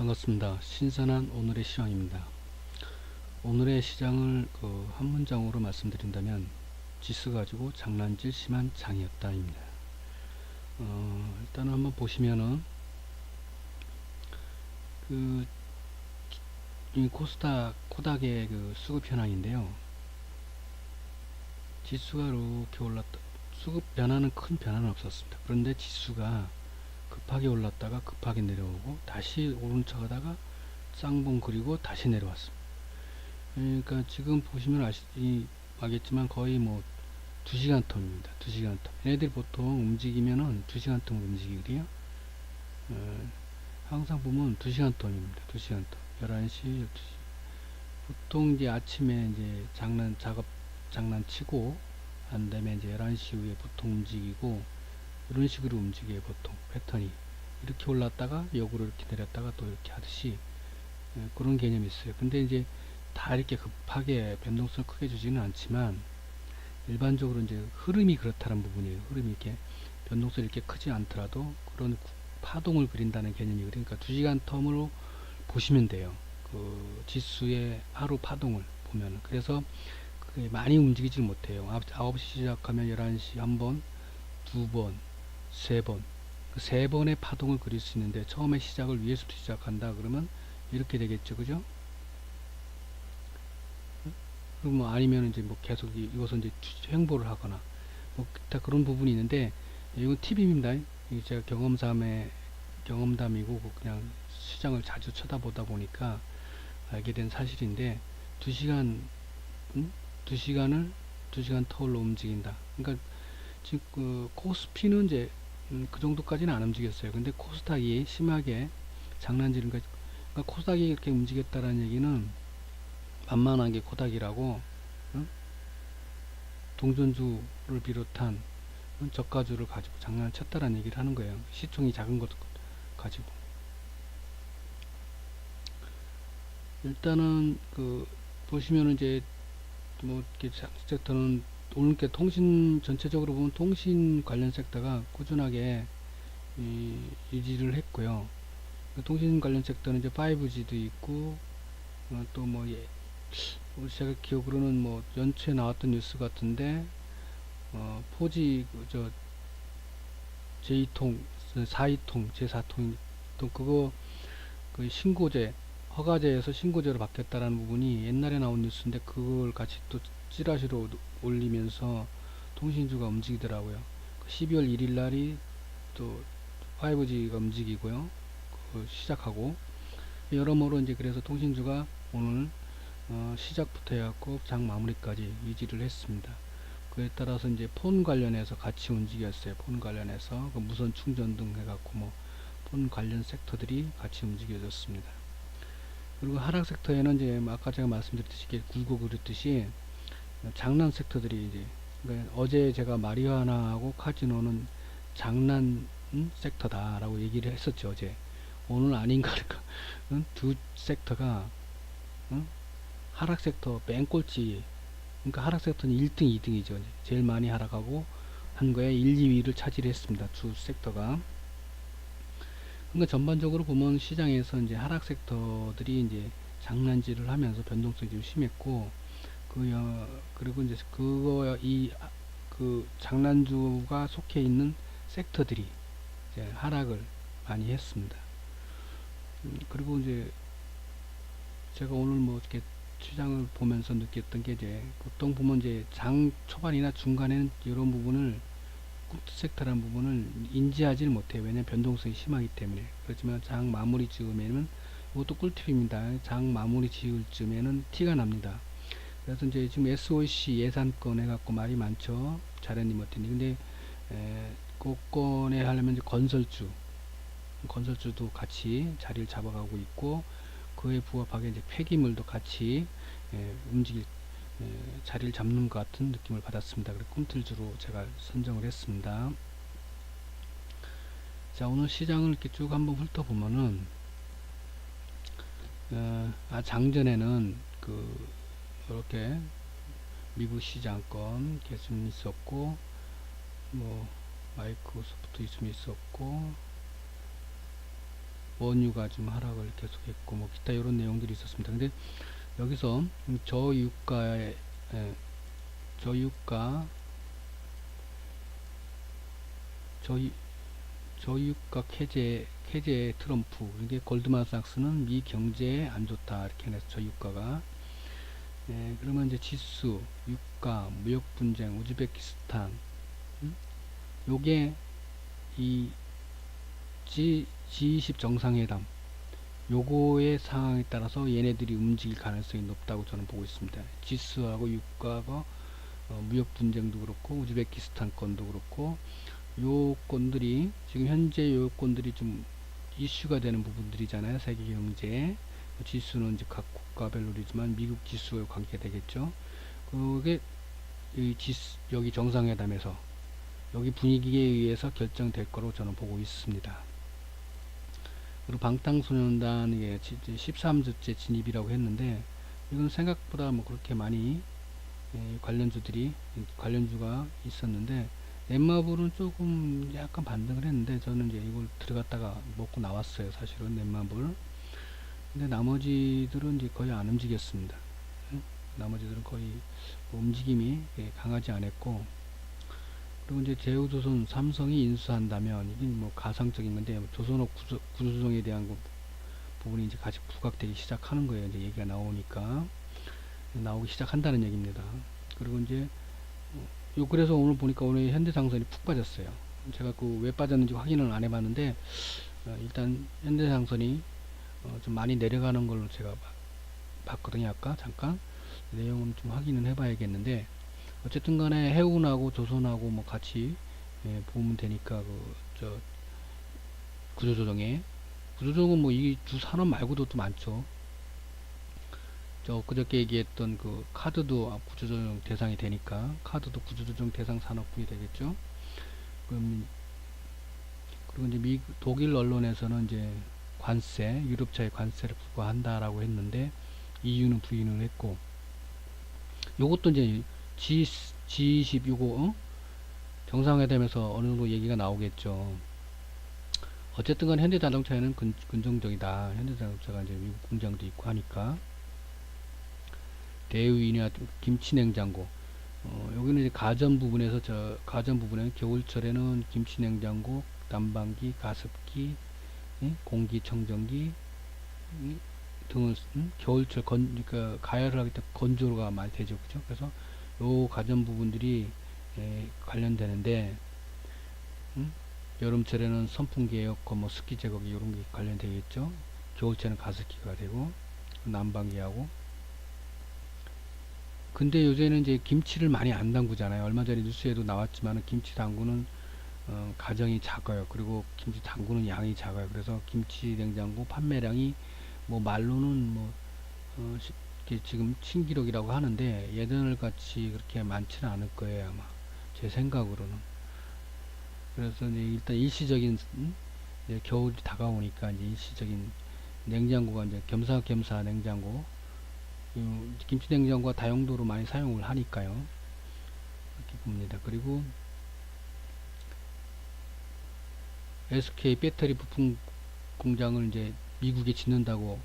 반갑습니다. 신선한 오늘의 시황입니다. 오늘의 시장을 한 문장으로 말씀드린다면 지수 가지고 장난질 심한 장이었다입니다. 일단은 한번 보시면은 그 이 코닥의 그 수급 현황인데요. 지수가 이렇게 올랐다. 수급 변화는 큰 변화는 없었습니다. 그런데 지수가 급하게 올랐다가 급하게 내려오고 다시 오른척 하다가 쌍봉 그리고 다시 내려왔습니다. 그러니까 지금 보시면 알겠지만 거의 뭐 2시간 텀입니다. 2시간 텀. 얘네들이 보통 움직이면은 2시간 텀으로 움직이거든요. 항상 보면 2시간 텀입니다. 2시간 텀. 11시, 12시. 보통 이제 아침에 이제 장난치고, 한 다음에 이제 11시 이후에 보통 움직이고, 이런 식으로 움직여요. 보통 패턴이. 이렇게 올랐다가 역으로 이렇게 내렸다가 또 이렇게 하듯이 그런 개념이 있어요. 근데 이제 다 이렇게 급하게 변동성을 크게 주지는 않지만 일반적으로 이제 흐름이 그렇다는 부분이에요. 흐름이 이렇게 변동성이 이렇게 크지 않더라도 그런 파동을 그린다는 개념이거든요. 그러니까 2시간 텀으로 보시면 돼요. 그 지수의 하루 파동을 보면. 그래서 그게 많이 움직이지 못해요. 9시 시작하면 11시 한 번, 두 번, 세 번. 그 세 번의 파동을 그릴 수 있는데 처음에 시작을 위에서부터 시작한다 그러면 이렇게 되겠죠. 그죠? 그럼 뭐 아니면 이제 뭐 계속 이것은 이제 횡보를 하거나 뭐 기타 그런 부분이 있는데 이건 팁입니다. 이게 제가 경험담이고 그냥 시장을 자주 쳐다보다 보니까 알게 된 사실인데 2시간 2시간을 2시간 터울로 움직인다. 그러니까 지금 그 코스피는 이제 그 정도까지는 안 움직였어요. 근데 코스닥이 심하게 장난질인 거. 그러니까 코스닥이 이렇게 움직였다라는 얘기는 만만한 게 코닥이라고 동전주를 비롯한 저가주를 가지고 장난을 쳤다라는 얘기를 하는 거예요. 시총이 작은 것 가지고. 일단은 그 보시면은 이제 뭐 이렇게 섹터는 오늘 게 통신 전체적으로 보면 통신 관련 섹터가 꾸준하게 유지를 했고요. 그 통신 관련 섹터는 이제 5G도 있고 또뭐 제가 기억으로는 뭐 연초에 나왔던 뉴스 같은데 4G 저 제2통, 4위통, 제4통 또 그거 그 신고제 허가제에서 신고제로 바뀌었다라는 부분이 옛날에 나온 뉴스인데 그걸 같이 또 찌라시로 올리면서 통신주가 움직이더라고요. 12월 1일 날이 또 5G가 움직이고요. 그 시작하고 여러모로 이제 그래서 통신주가 오늘 시작부터 해갖고 장 마무리까지 유지를 했습니다. 그에 따라서 이제 폰 관련해서 같이 움직였어요. 폰 관련해서 그 무선 충전 등 해갖고 뭐 폰 관련 섹터들이 같이 움직여졌습니다. 그리고 하락 섹터에는 이제 아까 제가 말씀드렸듯이 굴고 그랬듯이 장난 섹터들이 이제 그러니까 어제 제가 마리화나하고 카지노는 장난 섹터다라고 얘기를 했었죠. 어제. 오늘 아닌가 그러니까 두 섹터가 하락 섹터 맨 꼴찌. 그러니까 하락 섹터는 1등, 2등이죠. 제일 많이 하락하고 한 거에 1, 2위를 차지했습니다. 주 섹터가. 그러니까 전반적으로 보면 시장에서 이제 하락 섹터들이 이제 장난질을 하면서 변동성이 좀 심했고 그리고 이제 그 장난주가 속해 있는 섹터들이 이제 하락을 많이 했습니다. 그리고 이제 제가 오늘 뭐 이렇게 시장을 보면서 느꼈던 게 이제 보통 보면 이제 장 초반이나 중간에는 이런 부분을 꿀트 섹터라는 부분을 인지하지를 못해요. 왜냐하면 변동성이 심하기 때문에. 그렇지만 장 마무리 즈음에는 이것도 꿀팁입니다. 장 마무리 지을 쯤에는 티가 납니다. 그래서 이제 지금 SOC 예산권 해갖고 말이 많죠. 자련님 어땠니? 근데 그건에 하려면 이제 건설주도 같이 자리를 잡아가고 있고 그에 부합하게 이제 폐기물도 같이 움직일 자리를 잡는 것 같은 느낌을 받았습니다. 그래서 꿈틀주로 제가 선정을 했습니다. 자, 오늘 시장을 이렇게 쭉 한번 훑어보면은 장전에는 이렇게 미국 시장권 계속 있었고 뭐 마이크로소프트 있으면 있었고 원유가 좀 하락을 계속했고 뭐 기타 이런 내용들이 있었습니다. 근데 여기서 저유가의 저유가 저유 저유가 캐제의 트럼프, 이게 골드만삭스는 미 경제에 안 좋다 이렇게 해서 저유가가. 그러면 이제 지수, 유가, 무역 분쟁, 우즈베키스탄, 요게 이 G20 정상회담, 요거의 상황에 따라서 얘네들이 움직일 가능성이 높다고 저는 보고 있습니다. 지수하고 유가가 무역 분쟁도 그렇고 우즈베키스탄 건도 그렇고 요 건들이 지금 현재 요 건들이 좀 이슈가 되는 부분들이잖아요. 세계 경제 지수는 이제 각 국가별로이지만 미국 지수와 관계되겠죠. 그게 이 지수, 여기 정상회담에서 여기 분위기에 의해서 결정될 거로 저는 보고 있습니다. 그리고 방탄소년단 이게 13주째 진입이라고 했는데 이건 생각보다 뭐 그렇게 많이 관련주가 있었는데 넷마블은 조금 약간 반등을 했는데 저는 이제 이걸 들어갔다가 먹고 나왔어요. 사실은 넷마블. 근데 나머지들은 이제 거의 안 움직였습니다. 나머지들은 거의 움직임이 강하지 않았고, 그리고 이제 제우조선, 삼성이 인수한다면 이게 뭐 가상적인 건데 조선업 구조조정에 대한 부분이 이제 같이 부각되기 시작하는 거예요. 이제 얘기가 나오기 시작한다는 얘기입니다. 그리고 이제 그래서 오늘 보니까 오늘 현대상선이 푹 빠졌어요. 제가 그 왜 빠졌는지 확인을 안 해봤는데 일단 현대상선이 좀 많이 내려가는 걸로 제가 봤거든요. 아까 잠깐 내용은 좀 확인을 해봐야겠는데 어쨌든 간에 해운하고 조선하고 뭐 같이 보면 되니까 구조조정은 뭐 이 두 산업 말고도 또 많죠. 저 그저께 얘기했던 그 카드도 구조조정 대상이 되니까 카드도 구조조정 대상 산업군이 되겠죠. 그럼 그리고 이제 독일 언론에서는 이제 유럽차의 관세를 부과한다라고 했는데 EU는 부인을 했고, 요것도 이제 G20 요거 정상회담에서 어느 정도 얘기가 나오겠죠. 어쨌든 간 현대자동차에는 긍정적이다. 현대자동차가 이제 미국 공장도 있고 하니까. 대우이나 김치냉장고. 여기는 이제 가전 부분에는 겨울철에는 김치냉장고, 난방기, 가습기, 공기청정기 등을 겨울철 그러니까 가열을 하기 때문에 건조가 많이 되죠, 그죠? 그래서 요 가전 부분들이 관련되는데, 여름철에는 선풍기, 에어컨, 뭐 습기 제거기 이런 게 관련되겠죠. 겨울철에는 가습기가 되고 난방기하고. 근데 요새는 이제 김치를 많이 안 담그잖아요. 얼마 전에 뉴스에도 나왔지만 김치 담그는 가정이 작아요. 그리고 김치 담그는 양이 작아요. 그래서 김치 냉장고 판매량이 뭐 말로는 뭐 지금 신기록이라고 하는데 예전을 같이 그렇게 많지는 않을 거예요, 아마 제 생각으로는. 그래서 이제 일단 일시적인 이제 겨울이 다가오니까 이제 일시적인 냉장고가 이제 겸사겸사 냉장고, 김치 냉장고가 다용도로 많이 사용을 하니까요. 이렇게 봅니다. 그리고 SK 배터리 부품 공장을 이제 미국에 짓는다고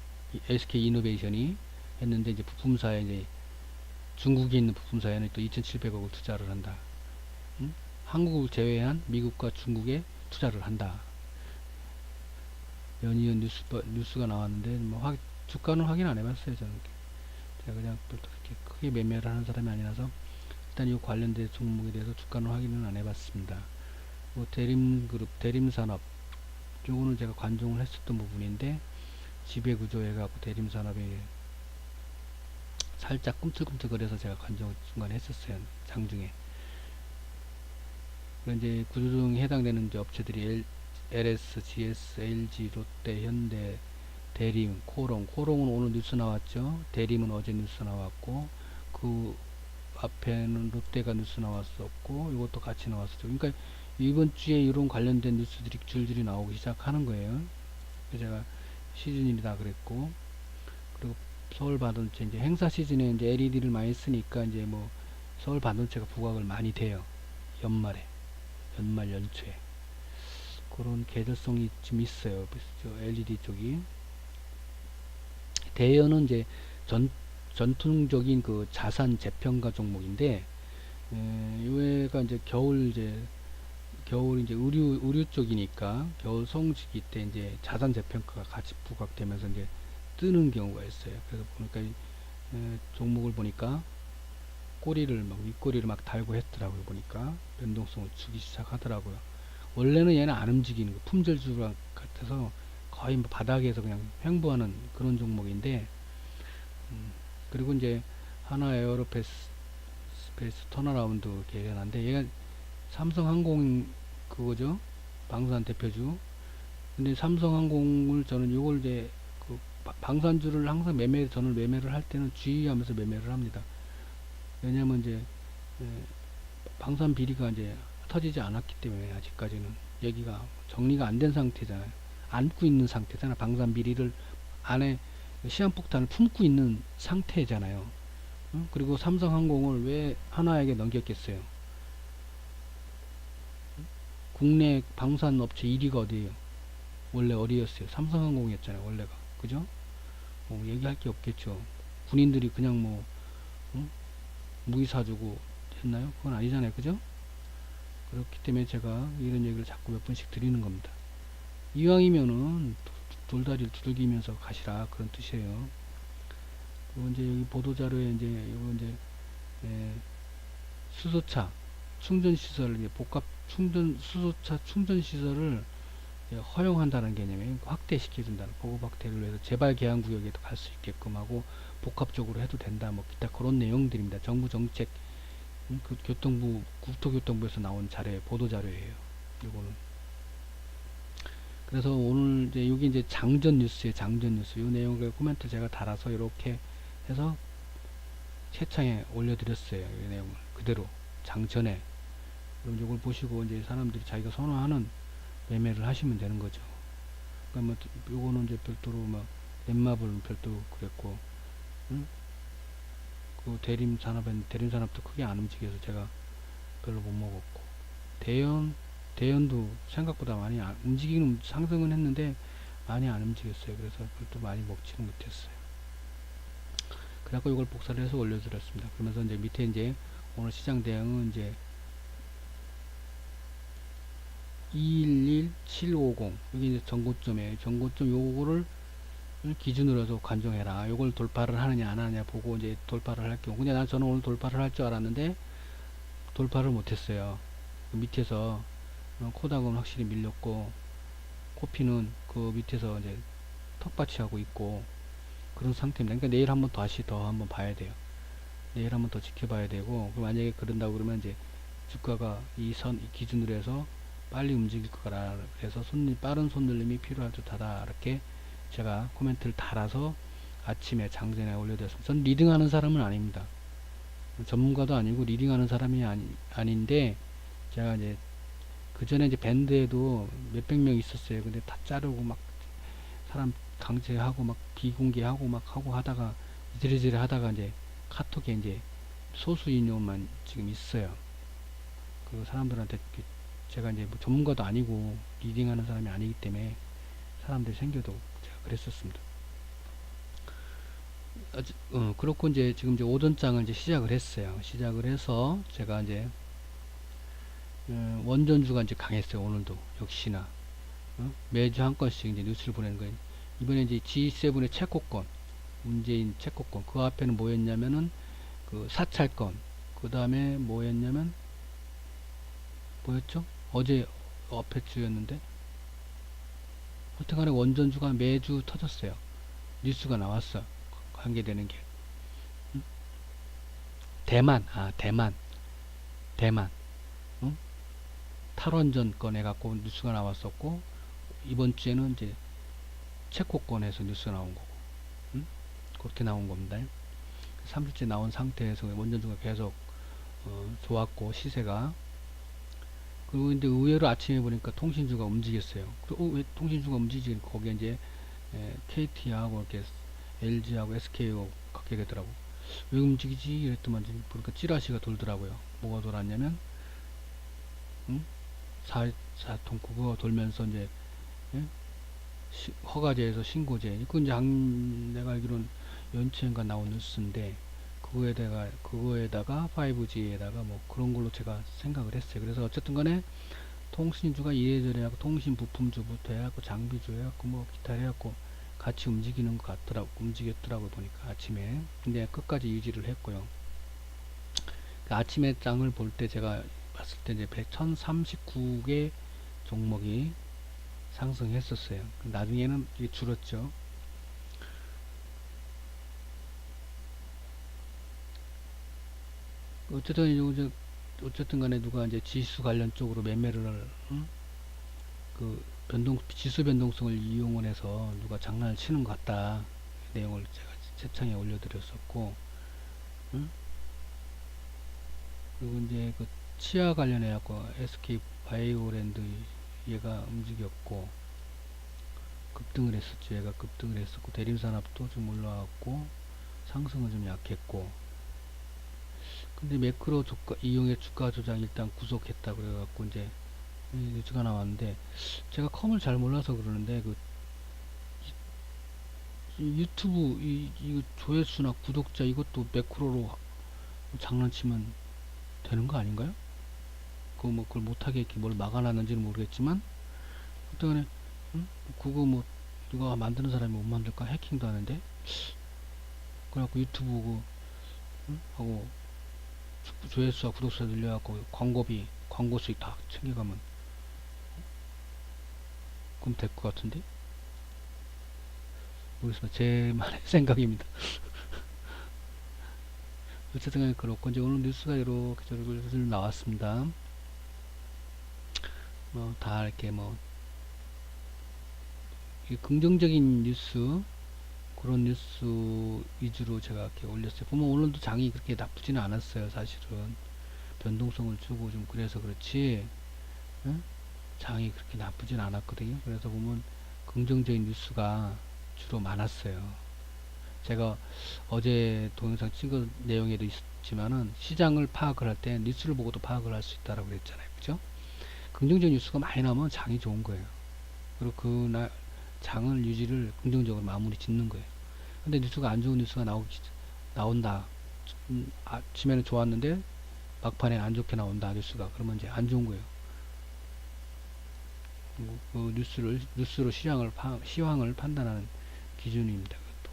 SK 이노베이션이 했는데, 이제 부품사에 이제 중국에 있는 부품사에는 또 2,700억을 투자를 한다. 한국을 제외한 미국과 중국에 투자를 한다. 연이은 뉴스가 나왔는데 뭐 주가는 확인 안 해봤어요. 저는 제가 그냥 또 그렇게 크게 매매를 하는 사람이 아니라서 일단 이 관련된 종목에 대해서 주가는 확인은 안 해봤습니다. 뭐 대림그룹, 대림산업, 요거는 제가 관종을 했었던 부분인데 지배구조 해갖고 대림산업이 살짝 꿈틀꿈틀거려서 제가 관종을 중간에 했었어요. 장중에. 이제 구조조정에 해당되는 이제 업체들이 LS, GS, LG, 롯데, 현대, 대림, 코롱은 오늘 뉴스 나왔죠. 대림은 어제 뉴스 나왔고, 그 앞에는 롯데가 뉴스 나왔었고, 이것도 같이 나왔었죠. 그러니까 이번 주에 이런 관련된 뉴스들이 줄줄이 나오기 시작하는 거예요. 제가 시즌이다 그랬고, 그리고 서울 반도체 이제 행사 시즌에 이제 LED를 많이 쓰니까 이제 뭐 서울 반도체가 부각을 많이 돼요. 연말 연초에. 그런 계절성이 좀 있어요. LED 쪽이. 대여는 이제 전, 전통적인 그 자산 재평가 종목인데, 요애가 이제 겨울 이제 의류 쪽이니까 겨울 성수기 때 이제 자산 재평가가 같이 부각되면서 이제 뜨는 경우가 있어요. 그래서 보니까 종목을 보니까 윗꼬리를 막 달고 했더라고요. 보니까 변동성을 주기 시작하더라고요. 원래는 얘는 안 움직이는 거, 품절주 같아서 거의 뭐 바닥에서 그냥 횡보하는 그런 종목인데, 그리고 이제 하나 에어로스페이스 턴어라운드 이렇게 해놨는데, 얘가 삼성항공 그거죠. 방산 대표주. 근데 삼성항공을 저는 요걸 이제 그 방산주를 항상 저는 매매를 할 때는 주의하면서 매매를 합니다. 왜냐면 이제 방산 비리가 이제 터지지 않았기 때문에 아직까지는 여기가 정리가 안 된 상태잖아요. 안고 있는 상태잖아. 방산 비리를 안에 시한폭탄을 품고 있는 상태잖아요. 그리고 삼성항공을 왜 하나에게 넘겼겠어요? 국내 방산업체 1위가 어디예요? 원래 어디였어요? 삼성항공이었잖아요. 원래가. 그죠? 뭐 얘기할 게 없겠죠. 군인들이 그냥 뭐 응? 무기 사주고 했나요? 그건 아니잖아요. 그죠? 그렇기 때문에 제가 이런 얘기를 자꾸 몇 번씩 드리는 겁니다. 이왕이면은 돌다리를 두들기면서 가시라 그런 뜻이에요. 그리고 이제 여기 보도자료에 이제 이거 이제 예, 수소차 충전 시설 복합 충전 수소차 충전 시설을 허용한다는 개념에 확대시켜준다는 보급 확대를 위해서 재발 개항 구역에도 갈 수 있게끔 하고 복합적으로 해도 된다 뭐 기타 그런 내용들입니다. 정부 정책 그 교통부 국토교통부에서 나온 보도 자료예요. 이거는 그래서 오늘 이제 여기 이제 장전 뉴스에 장전 뉴스 이 내용을 코멘트 제가 달아서 이렇게 해서 채창에 올려드렸어요. 이 내용을 그대로 장전에 그럼 이걸 보시고 이제 사람들이 자기가 선호하는 매매를 하시면 되는 거죠. 그러니까 뭐 요거는 이제 별도로 막 넷마블은 별도로 그랬고, 응? 그 대림산업도 크게 안 움직여서 제가 별로 못 먹었고, 대연도 생각보다 많이 움직이는 상승은 했는데 많이 안 움직였어요. 그래서 별도 많이 먹지는 못했어요. 그래갖고 이걸 복사를 해서 올려드렸습니다. 그러면서 이제 밑에 이제 오늘 시장 대응은 이제 211750 여기 이제 전고점이에요. 전고점 요거를 기준으로 해서 관정해라. 요걸 돌파를 하느냐 안 하느냐 보고 이제 돌파를 할 경우. 근데 저는 오늘 돌파를 할 줄 알았는데 돌파를 못했어요. 그 밑에서 코닥은 확실히 밀렸고 코피는 그 밑에서 이제 턱받이 하고 있고 그런 상태입니다. 그러니까 내일 한번 다시 더 한번 봐야 돼요. 내일 한번 더 지켜봐야 되고 만약에 그런다고 그러면 이제 주가가 이 기준으로 해서 빨리 움직일 거라 그래서 빠른 손놀림이 필요할 듯하다 이렇게 제가 코멘트를 달아서 아침에 장전에 올려드렸습니다. 전 리딩하는 사람은 아닙니다. 전문가도 아니고 리딩하는 사람이 아닌데 제가 이제 그 전에 이제 밴드에도 몇백 명 있었어요. 근데 다 자르고 막 사람 강제하고 막 비공개하고 막 하고 하다가 이리저리 하다가 이제 카톡에 이제 소수 인용만 지금 있어요. 그 사람들한테 제가 이제 뭐 전문가도 아니고 리딩하는 사람이 아니기 때문에 사람들이 생겨도 제가 그랬었습니다. 그렇고 이제 지금 이제 오전장을 이제 시작을 했어요. 시작을 해서 제가 이제 원전주가 이제 강했어요. 오늘도 역시나 매주 한 건씩 이제 뉴스를 보내는 거예요. 이번에 이제 G7의 체코권, 문재인 체코권 그 앞에는 뭐였냐면은 그 사찰권, 그 다음에 뭐였냐면 뭐였죠? 어제 앞에 주였는데 하여튼간에 원전주가 매주 터졌어요. 뉴스가 나왔어. 관계되는 게 대만 응? 탈원전 건에 갖고 뉴스가 나왔었고 이번 주에는 이제 체코권에서 뉴스가 나온 거고 응? 그렇게 나온 겁니다. 3주째 나온 상태에서 원전주가 계속 좋았고 시세가 그리고 이제 의외로 아침에 보니까 통신주가 움직였어요. 왜 통신주가 움직이지? 거기에 이제 KT하고 이렇게 LG하고 SK하고 갖게 되더라고. 왜 움직이지? 이랬더만 보니까 찌라시가 돌더라고요. 뭐가 돌았냐면 4, 제사통 그거 돌면서 이제 예? 허가제에서 신고제 이거 이제 내가 알기로는 연초인가 나온 뉴스인데 그거에다가 5G에다가 뭐 그런 걸로 제가 생각을 했어요. 그래서 어쨌든 간에 통신주가 이래저래 하고 통신 부품주부터 해갖고 장비주 해갖고 뭐 기타 해갖고 같이 움직이는 것 같더라고 움직였더라고 보니까 아침에. 근데 끝까지 유지를 했고요. 그 아침에 장을 볼 때 제가 봤을 때 이제 1039개 종목이 상승했었어요. 나중에는 이게 줄었죠. 어쨌든 간에 누가 이제 지수 관련 쪽으로 매매를 응? 그 지수 변동성을 이용을 해서 누가 장난을 치는 것 같다. 내용을 제가 채창에 올려드렸었고, 응? 그리고 이제 그 치아 관련해 갖고 SK 바이오랜드 얘가 움직였고 급등을 했었죠. 얘가 급등을 했었고 대림산업도 좀 올라왔고 상승은 좀 약했고, 근데 매크로 주가 이용해 주가 조작 일단 구속했다 그래갖고 이제 뉴스가 나왔는데 제가 컴을 잘 몰라서 그러는데 이 유튜브 이 조회수나 구독자 이것도 매크로로 장난치면 되는 거 아닌가요? 그거 뭐 그걸 못하게 이렇게 뭘 막아놨는지는 모르겠지만 하여튼간에 응? 그거 뭐 누가 만드는 사람이 못 만들까? 해킹도 하는데 그래갖고 유튜브 그, 응? 하고 조회수와 구독자 늘려갖고 광고 수익 다 챙겨가면 그럼 될 것 같은데 모르겠습니다. 제 만의 생각입니다. 어쨌든 간에 그렇고 이제 오늘 뉴스가 이렇게 저렇게 나왔습니다. 뭐 다 이렇게 뭐 긍정적인 뉴스 그런 뉴스 위주로 제가 이렇게 올렸어요. 보면 오늘도 장이 그렇게 나쁘지는 않았어요. 사실은 변동성을 주고 좀 그래서 그렇지 응? 장이 그렇게 나쁘진 않았거든요. 그래서 보면 긍정적인 뉴스가 주로 많았어요. 제가 어제 동영상 찍은 내용에도 있지만은 시장을 파악을 할 때 뉴스를 보고도 파악을 할 수 있다라고 그랬잖아요. 그죠? 긍정적 뉴스가 많이 나오면 장이 좋은 거예요. 그리고 그날 장을 유지를 긍정적으로 마무리 짓는 거예요. 근데 뉴스가 안 좋은 뉴스가 나온다. 아침에는 좋았는데 막판에 안 좋게 나온다 뉴스가. 그러면 이제 안 좋은 거예요. 그 뉴스로 시황을 판단하는 기준입니다. 그것도.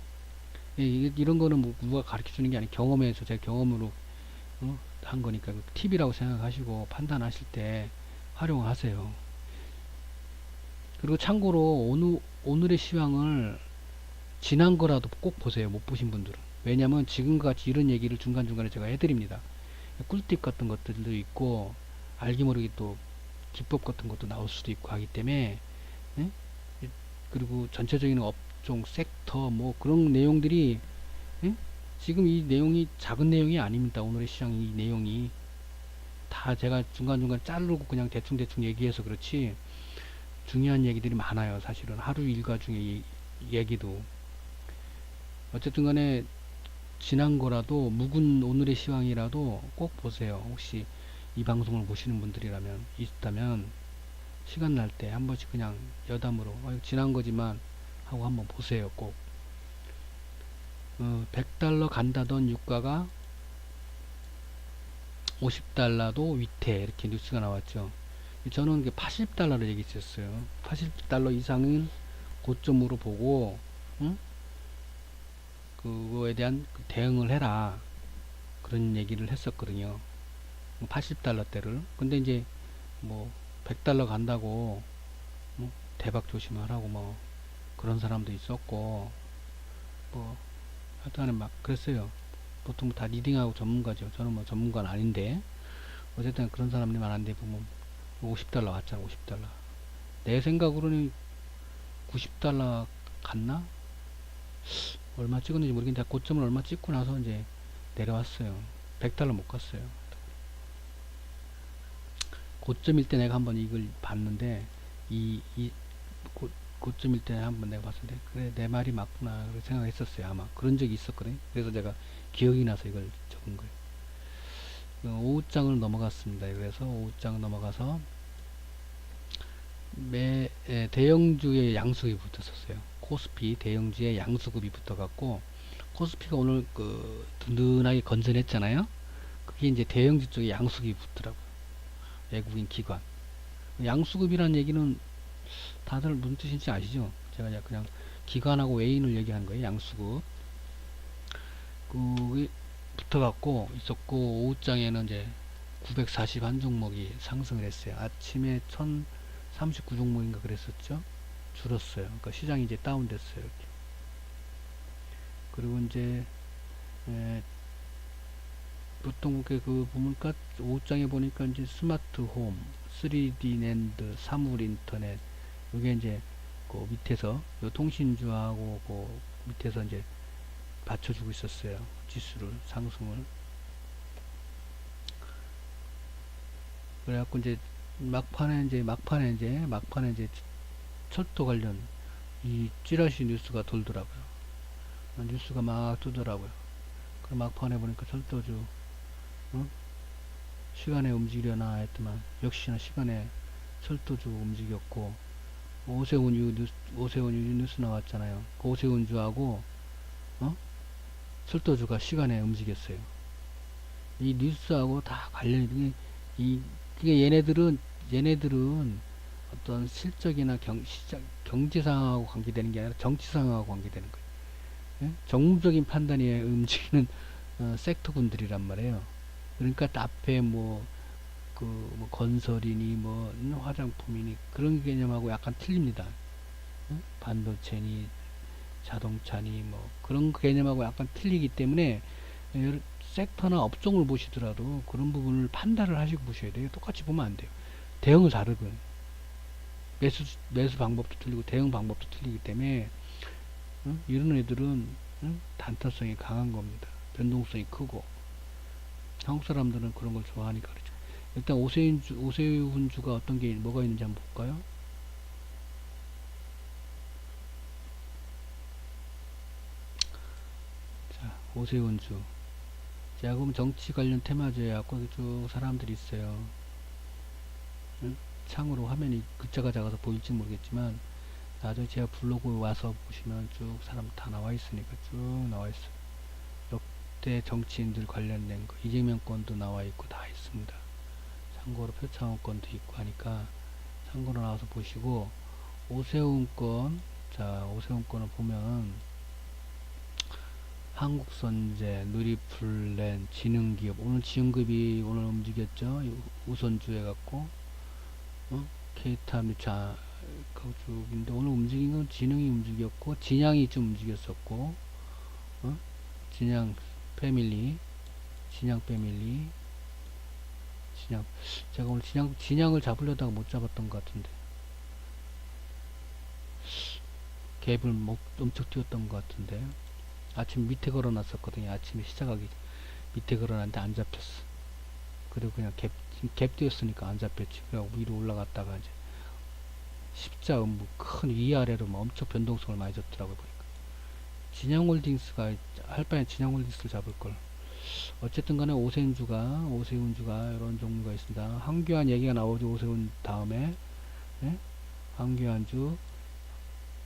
이런 거는 뭐 누가 가르쳐 주는 게 아니고 경험에서 제 경험으로 한 거니까 팁이라고 생각하시고 판단하실 때 활용하세요. 그리고 참고로 오늘의 시황을 지난 거라도 꼭 보세요. 못 보신 분들은. 왜냐면 지금과 같이 이런 얘기를 중간중간에 제가 해드립니다. 꿀팁 같은 것들도 있고 알기 모르게 또 기법 같은 것도 나올 수도 있고 하기 때문에 예? 그리고 전체적인 업종, 섹터 뭐 그런 내용들이 예? 지금 이 내용이 작은 내용이 아닙니다. 오늘의 시장 이 내용이 다 제가 중간중간 자르고 그냥 대충대충 얘기해서 그렇지 중요한 얘기들이 많아요. 사실은 하루 일과 중에 얘기도 어쨌든 간에 지난 거라도 묵은 오늘의 시황이라도 꼭 보세요. 혹시 이 방송을 보시는 분들이라면 있다면 시간 날 때 한 번씩 그냥 여담으로 지난 거지만 하고 한번 보세요. 꼭 100달러 간다던 유가가 50달러도 위태 이렇게 뉴스가 나왔죠. 저는 80달러를 얘기했었어요. 80달러 이상은 고점으로 보고 응? 그거에 대한 대응을 해라 그런 얘기를 했었거든요. 80달러대를. 근데 이제 뭐 100달러 간다고 대박 조심하라고 뭐 그런 사람도 있었고 뭐 하여튼 막 그랬어요. 보통 다 리딩하고 전문가죠. 저는 뭐 전문가는 아닌데 어쨌든 그런 사람들이 많은데 보면 50달러 왔잖아. 50달러. 내 생각으로는 90달러 갔나? 얼마 찍었는지 모르겠는데 고점을 얼마 찍고 나서 이제 내려왔어요. 100달러 못 갔어요. 고점일 때 내가 한번 이걸 봤는데 이 고점일 때 한번 내가 봤는데 그래 내 말이 맞구나 그렇게 생각했었어요. 아마 그런 적이 있었거든요. 그래서 제가 기억이 나서 이걸 적은 거예요. 오후장을 넘어갔습니다. 그래서 오후장을 넘어가서 대형주의 양수급이 붙었었어요. 코스피 대형주의 양수급이 붙어갖고 코스피가 오늘 그 든든하게 건전했잖아요. 그게 이제 대형주 쪽에 양수급이 붙더라고요. 외국인 기관. 양수급이라는 얘기는 다들 무슨 뜻인지 아시죠? 제가 그냥 기관하고 외인을 얘기한 거예요. 양수급. 그게 붙어갖고 있었고, 오후장에는 이제 940 한 종목이 상승을 했어요. 아침에 1039 종목인가 그랬었죠. 줄었어요. 그러니까 시장이 이제 다운됐어요. 이렇게. 그리고 이제 보통 그 보니까 오후장에 보니까 이제 스마트홈, 3D 낸드, 사물 인터넷, 이게 이제 그 밑에서 요 통신주하고 그 밑에서 이제 받쳐주고 있었어요. 지수를 상승을. 그래갖고 이제 막판에 이제 철도 관련 이 찌라시 뉴스가 돌더라고요. 뉴스가 막 뜨더라고요. 그 막판에 보니까 철도주 어? 시간에 움직이려나 했더만 역시나 시간에 철도주 움직였고, 오세훈 뉴스 나왔잖아요. 그 오세훈주하고 철도주가 시간에 움직였어요. 이 뉴스하고 다 관련이, 그게 얘네들은 어떤 실적이나 경제 상황하고 관계되는 게 아니라 정치 상황하고 관계되는 거예요. 예? 정무적인 판단에 움직이는 섹터군들이란 말이에요. 그러니까 앞에 뭐 건설이니 화장품이니 그런 개념하고 약간 틀립니다. 반도체니 자동차니 그런 개념하고 약간 틀리기 때문에 섹터나 업종을 보시더라도 그런 부분을 판단을 하시고 보셔야 돼요. 똑같이 보면 안 돼요. 대응을 다르거든요. 매수 방법도 틀리고 대응 방법도 틀리기 때문에 이런 애들은 단타성이 강한 겁니다. 변동성이 크고. 한국 사람들은 그런 걸 좋아하니까 그렇죠. 일단 오세훈주가 어떤 게 뭐가 있는지 한번 볼까요? 자, 오세훈주. 자, 그럼 정치 관련 테마주에 갖고 쭉 사람들이 있어요. 응? 창으로 화면이 글자가 작아서 보일지 모르겠지만 나중에 제가 블로그 와서 보시면 쭉 사람 다 나와 있으니까 쭉 나와 있어요. 역대 정치인들 관련된 거, 이재명 건도 나와 있고 다 있습니다. 참고로 표창원 건도 있고 하니까 참고로 나와서 보시고, 오세훈 건, 자, 오세훈 건을 보면 한국선제, 누리플랜, 지능기업, 오늘 지능기업이 오늘 움직였죠. 우선주 해갖고 케이타뮤차 그쪽인데 오늘 움직인 건 지능이 움직였고 진양이 좀 움직였었고, 진양 패밀리, 진양 패밀리, 진양. 제가 오늘 진양을 잡으려다가 못 잡았던 것 같은데 갭을 엄청 띄웠던 것 같은데 아침 밑에 걸어놨었거든요. 아침에 시작하기 밑에 걸어놨는데 안 잡혔어. 그리고 그냥 갭 띄웠으니까 안 잡혔지. 그리고 위로 올라갔다가 이제 십자음무 큰 위아래로 엄청 변동성을 많이 줬더라고요. 보니까 진양홀딩스가 할 바엔 진양홀딩스를 잡을걸. 어쨌든 간에 오세훈주가 이런 종류가 있습니다. 황교안 얘기가 나오죠. 오세훈 다음에 황교안주,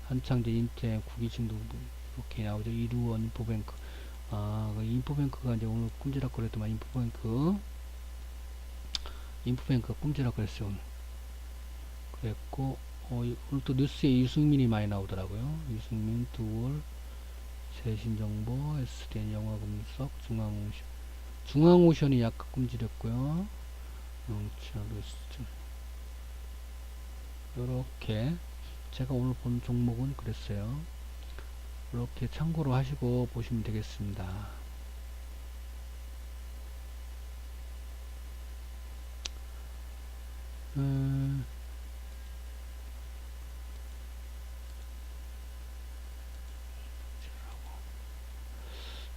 한창제 인태, 국이층도 이렇게 나오죠. 이루원, 인포뱅크. 그 인포뱅크가 이제 오늘 꿈지락거렸더만 인포뱅크가 꿈지락거렸어요. 오늘. 그랬고, 오늘 또 뉴스에 유승민이 많이 나오더라고요. 유승민, 두월, 세신정보, SDN 영화금속, 중앙오션이 약간 꿈지렸고요. 요렇게 제가 오늘 본 종목은 그랬어요. 이렇게 참고로 하시고 보시면 되겠습니다.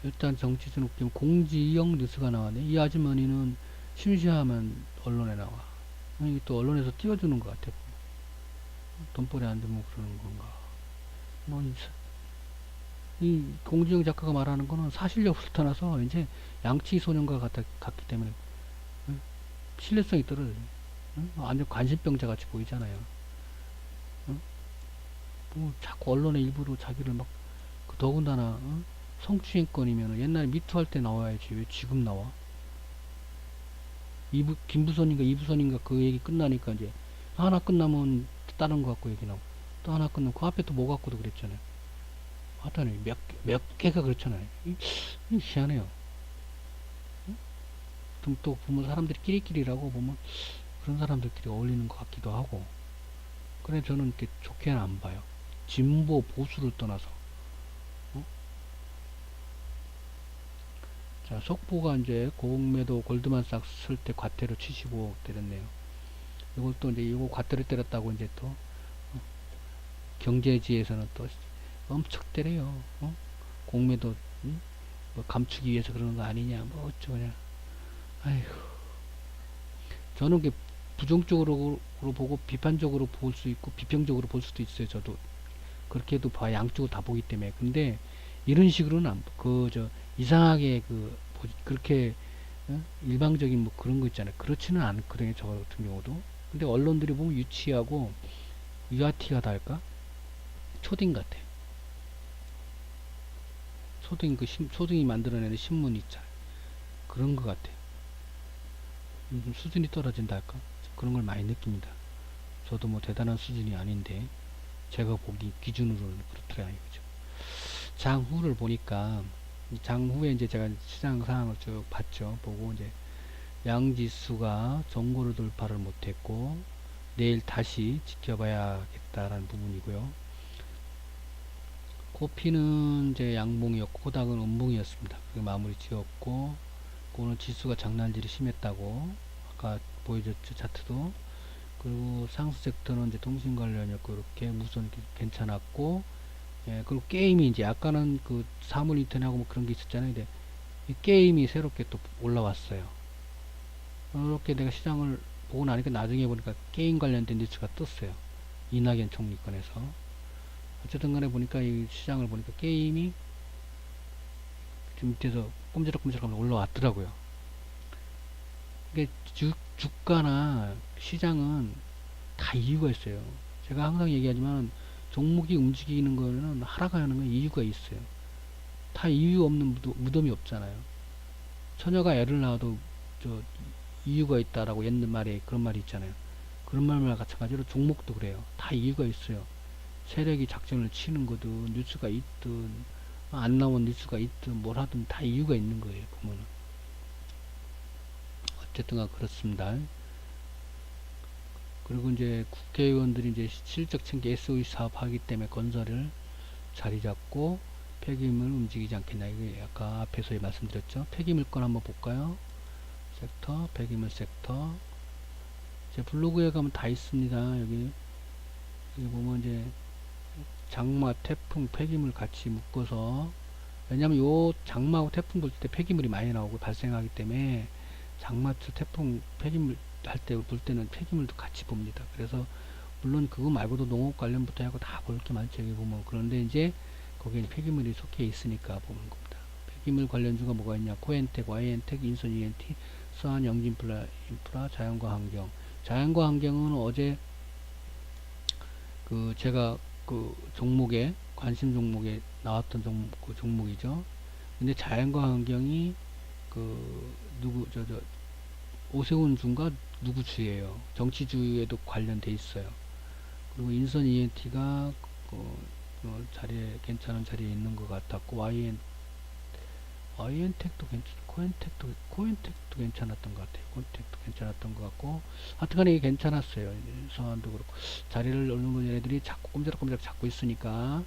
일단 정치적 웃김 공지영 뉴스가 나왔네. 이 아주머니는 심심하면 언론에 나와. 이게 또 언론에서 띄워주는 것 같아. 돈벌이 안 되면 그러는 건가. 이 공지영 작가가 말하는 거는 사실력을 떠나서 이제 양치 소년과 같기 때문에 신뢰성이 떨어져요. 완전 관심병자 같이 보이잖아요. 뭐 자꾸 언론의 일부로 자기를 막 더군다나 성추행 건이면 옛날에 미투 할 때 나와야지 왜 지금 나와? 김부선인가 이부선인가 그 얘기 끝나니까 이제 하나 끝나면 다른 거 갖고 얘기 나오고 또 하나 끝나면 그 앞에 또 뭐 갖고도 그랬잖아요. 하여튼 몇 개가 그렇잖아요. 희한해요. 또 보면 사람들이 끼리끼리라고 보면 그런 사람들끼리 어울리는 것 같기도 하고 그래 저는 이렇게 좋게는 안 봐요. 진보 보수를 떠나서 자 속보가 이제 고공매도 골드만삭스 쓸 때 과태료 75억 때렸네요. 이것도 이제 이거 과태료 때렸다고 이제 또 경제지에서는 또 엄청 때려요. 공매도 뭐 감추기 위해서 그러는 거 아니냐 뭐 어쩌냐. 아이고 저는 그 부정적으로 보고 비판적으로 볼 수 있고 비평적으로 볼 수도 있어요. 저도 그렇게도 봐 양쪽을 다 보기 때문에 근데 이런 식으로는 그저 이상하게 그렇게 일방적인 뭐 그런 거 있잖아요. 그렇지는 않거든요. 저 같은 경우도. 근데 언론들이 보면 유치하고 유아티가 달까? 초딩 같아. 초딩이 만들어내는 신문 있잖아요. 그런 것 같아. 수준이 떨어진다 할까? 그런 걸 많이 느낍니다. 저도 뭐 대단한 수준이 아닌데 제가 보기 기준으로는 그렇더라고요. 그죠? 장후를 보니까 장후에 이제 제가 시장 상황을 쭉 봤죠. 보고 이제 양지수가 정고를 돌파를 못했고 내일 다시 지켜봐야겠다라는 부분이고요. 코피는 이제 양봉이었고 코닥은 음봉이었습니다. 그 마무리 지었고 그거는 지수가 장난질이 심했다고 아까 보여줬죠 차트도. 그리고 상수 섹터는 이제 통신 관련이었고 이렇게 무선 괜찮았고 예, 그리고 게임이 이제 아까는 그 사물 인터넷하고 뭐 그런 게 있었잖아요. 근데 이 게임이 새롭게 또 올라왔어요. 이렇게 내가 시장을 보고 나니까 나중에 보니까 게임 관련된 뉴스가 떴어요. 이낙연 총리 건에서. 어쨌든 간에 보니까 이 시장을 보니까 게임이 좀 밑에서 꼼지락꼼지락 올라왔더라고요. 이게 주가나 시장은 다 이유가 있어요. 제가 항상 얘기하지만 종목이 움직이는 거는 하락하는 건 이유가 있어요. 다 이유 없는 무덤이 없잖아요. 처녀가 애를 낳아도 저 이유가 있다라고 옛날 말에 그런 말이 있잖아요. 그런 말과 마찬가지로 종목도 그래요. 다 이유가 있어요. 세력이 작전을 치는 거든 뉴스가 있든 안 나온 뉴스가 있든 뭘 하든 다 이유가 있는 거예요. 보면은 어쨌든 그렇습니다. 그리고 이제 국회의원들이 이제 실적 챙기 SOE 사업 하기 때문에 건설을 자리 잡고 폐기물 움직이지 않겠냐. 이게 아까 앞에서 말씀드렸죠. 폐기물권 한번 볼까요? 섹터, 폐기물 섹터. 제 블로그에 가면 다 있습니다. 여기 보면 이제 장마, 태풍, 폐기물 같이 묶어서 왜냐면 요 장마하고 태풍 볼 때 폐기물이 많이 나오고 발생하기 때문에 장마, 태풍, 폐기물 할 때 볼 때는 폐기물도 같이 봅니다. 그래서 물론 그거 말고도 농업 관련부터 하고 다 볼 게 많죠. 여기 보면 그런데 이제 거기에 폐기물이 속해 있으니까 보는 겁니다. 폐기물 관련주가 뭐가 있냐? 코엔텍, YN텍, 인선 ENT, 수한, 영진플라, 인프라, 자연과 환경. 자연과 환경은 어제 그 제가 그 종목에 관심 종목에 나왔던 그 종목이죠. 근데 자연과 환경이 그 누구 오세훈 중과 누구 주예요. 정치주에도 관련돼 있어요. 그리고 인선 ENT가 자리에 괜찮은 자리에 있는 것 같았고 YN텍도 코엔텍도 괜찮았던 것 같아요. 코엔텍도 괜찮았던 것 같고 하여튼간에 이게 괜찮았어요. 서한도 그렇고 자리를 어느 정도 얘네들이 자꾸 꼼지락꼼지락 잡고 있으니까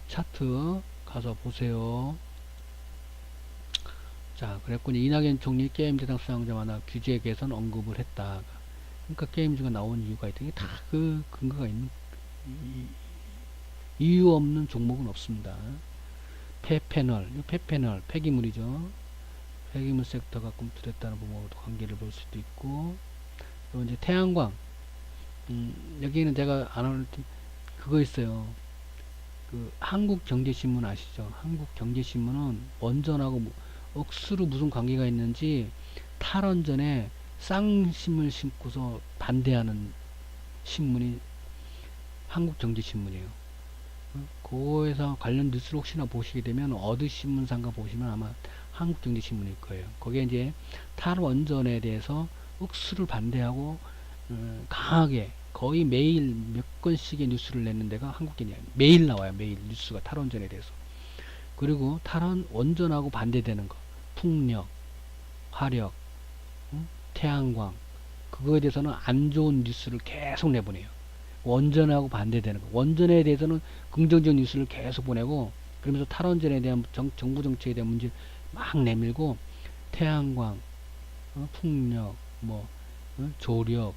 차트 가서 보세요. 자, 그랬고 이낙연 총리 게임 대상 수상자 완화 규제 개선 언급을 했다. 그러니까 게임주가 나온 이유가 있다. 이게 다 그 근거가 있는 이유 없는 종목은 없습니다. 폐패널, 폐기물이죠. 폐기물 섹터가 꿈틀했다는 부분으로 관계를 볼 수도 있고, 그리고 이제 태양광, 여기는 제가 안 하는 그거 있어요. 그 한국경제신문 아시죠? 한국경제신문은 원전하고 억수로 무슨 관계가 있는지 탈원전에 쌍심을 심고서 반대하는 신문이 한국경제신문이에요. 그거에서 관련 뉴스를 혹시나 보시게 되면 어드신문상가 보시면 아마 한국경제신문일 거예요. 거기에 이제 탈원전에 대해서 억수를 반대하고 강하게 거의 매일 몇 건씩의 뉴스를 내는 데가 한국경제 매일 나와요. 매일 뉴스가 탈원전에 대해서. 그리고 탈원 원전하고 반대되는 거 풍력, 화력, 태양광 그거에 대해서는 안 좋은 뉴스를 계속 내보내요. 원전하고 반대되는 거. 원전에 대해서는 긍정적 뉴스를 계속 보내고 그러면서 탈원전에 대한 정부 정책에 대한 문제 막 내밀고 태양광, 풍력, 뭐 조력,